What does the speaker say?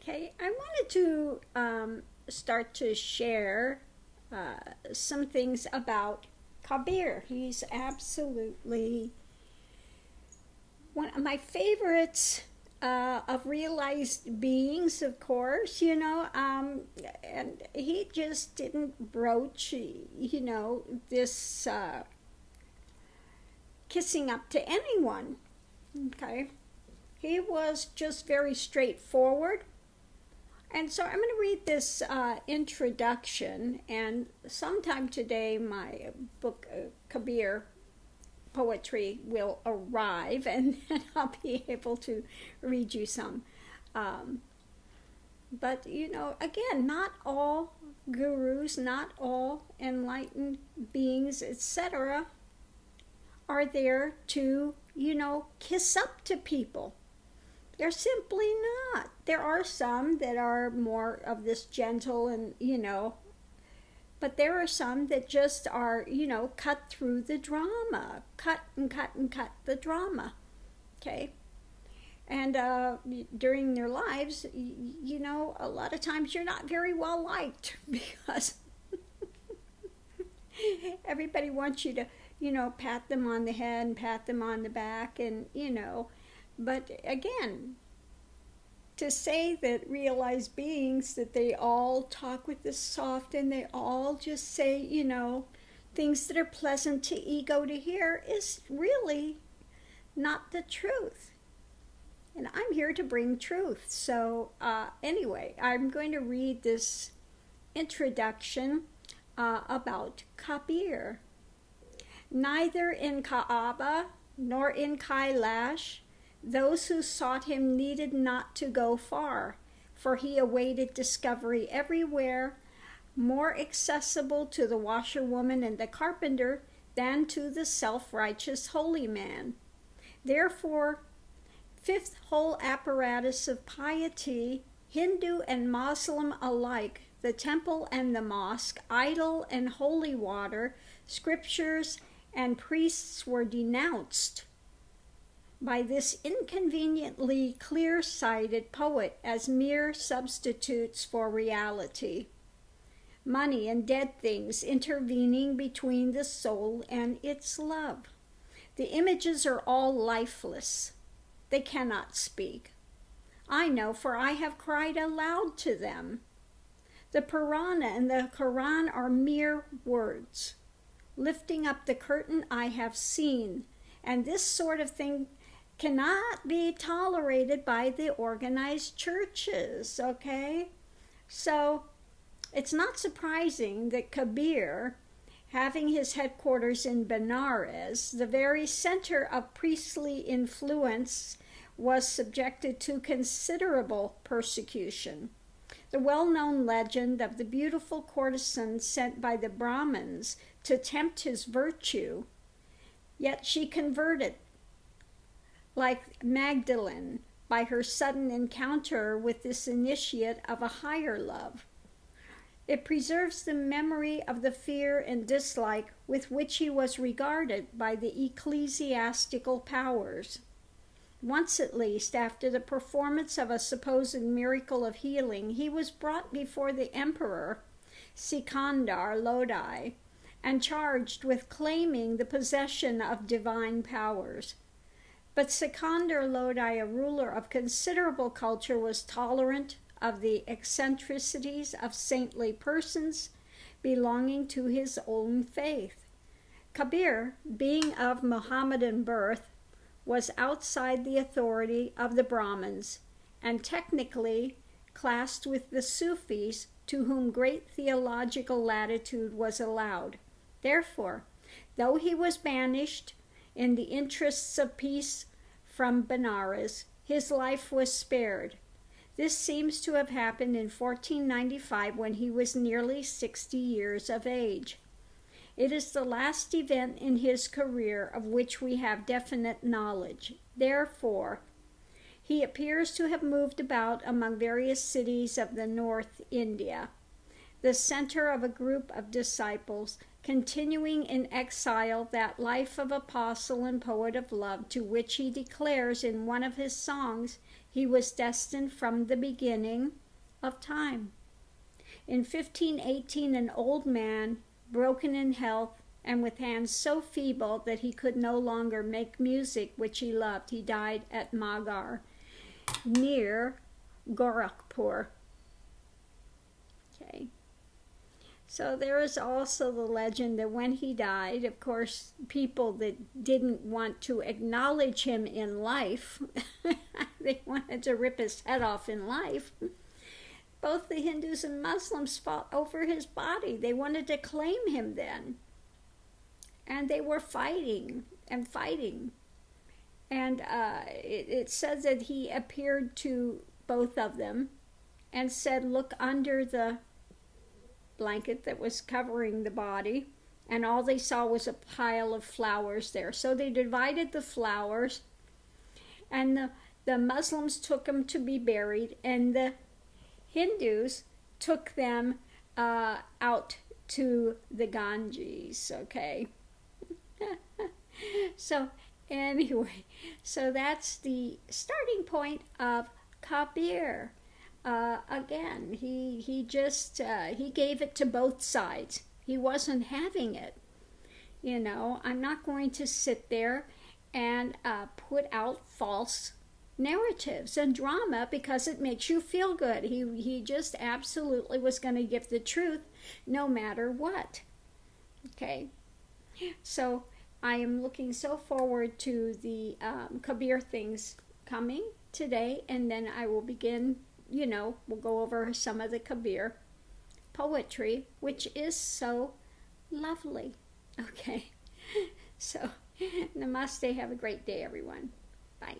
Okay, I wanted to start to share some things about Kabir. He's absolutely one of my favorites of realized beings, of course, and he just didn't broach, this kissing up to anyone, okay? He was just very straightforward. And so I'm going to read this introduction, and sometime today my book, Kabir Poetry, will arrive, and then I'll be able to read you some. But, again, not all gurus, not all enlightened beings, etc., are there to, kiss up to people. They're simply not. There are some that are more of this gentle and, but there are some that just are, cut through the drama. Cut and cut and cut the drama. Okay? And during their lives, a lot of times you're not very well liked because everybody wants you to, pat them on the head and pat them on the back and, But again, to say that realized beings, that they all talk with this soft and they all just say, things that are pleasant to ego to hear is really not the truth. And I'm here to bring truth. So anyway, I'm going to read this introduction about Kabir. Neither in Kaaba nor in Kailash, those who sought him needed not to go far, for he awaited discovery everywhere, more accessible to the washerwoman and the carpenter than to the self-righteous holy man. Therefore, fifth whole apparatus of piety, Hindu and Muslim alike, the temple and the mosque, idol and holy water, scriptures and priests were denounced by this inconveniently clear-sighted poet as mere substitutes for reality. Money and dead things intervening between the soul and its love. The images are all lifeless. They cannot speak. I know, for I have cried aloud to them. The Purana and the Quran are mere words. Lifting up the curtain, I have seen, and this sort of thing cannot be tolerated by the organized churches, okay? So it's not surprising that Kabir, having his headquarters in Benares, the very center of priestly influence, was subjected to considerable persecution. The well-known legend of the beautiful courtesan sent by the Brahmins to tempt his virtue, yet she converted, like Magdalene, by her sudden encounter with this initiate of a higher love. It preserves the memory of the fear and dislike with which he was regarded by the ecclesiastical powers. Once at least, after the performance of a supposed miracle of healing, he was brought before the emperor, Sikandar Lodi, and charged with claiming the possession of divine powers. But Sikandar Lodi, a ruler of considerable culture, was tolerant of the eccentricities of saintly persons belonging to his own faith. Kabir, being of Mohammedan birth, was outside the authority of the Brahmins, and technically classed with the Sufis, to whom great theological latitude was allowed. Therefore, though he was banished in the interests of peace from Benares, his life was spared. This seems to have happened in 1495 when he was nearly 60 years of age. It is the last event in his career of which we have definite knowledge. Therefore, he appears to have moved about among various cities of the North India, the center of a group of disciples, continuing in exile that life of apostle and poet of love to which he declares in one of his songs He was destined from the beginning of time. In 1518, an old man, broken in health and with hands so feeble that he could no longer make music which he loved, he died at Magar, near Gorakhpur. Okay. So there is also the legend that when he died, of course, people that didn't want to acknowledge him in life, they wanted to rip his head off in life. Both the Hindus and Muslims fought over his body. They wanted to claim him then. And they were fighting and fighting. And it says that he appeared to both of them and said, look under the blanket that was covering the body. And all they saw was a pile of flowers there. So they divided the flowers. And the Muslims took them to be buried. And the Hindus took them out to the Ganges, okay? So anyway, so that's the starting point of Kabir. Again, he just he gave it to both sides. He wasn't having it. You know, I'm not going to sit there and put out false narratives and drama because it makes you feel good. He just absolutely was going to give the truth no matter what. Okay, so I am looking so forward to the Kabir things coming today, and then I will begin, you know, we'll go over some of the Kabir poetry, which is so lovely. Okay, so namaste, have a great day, everyone. Bye.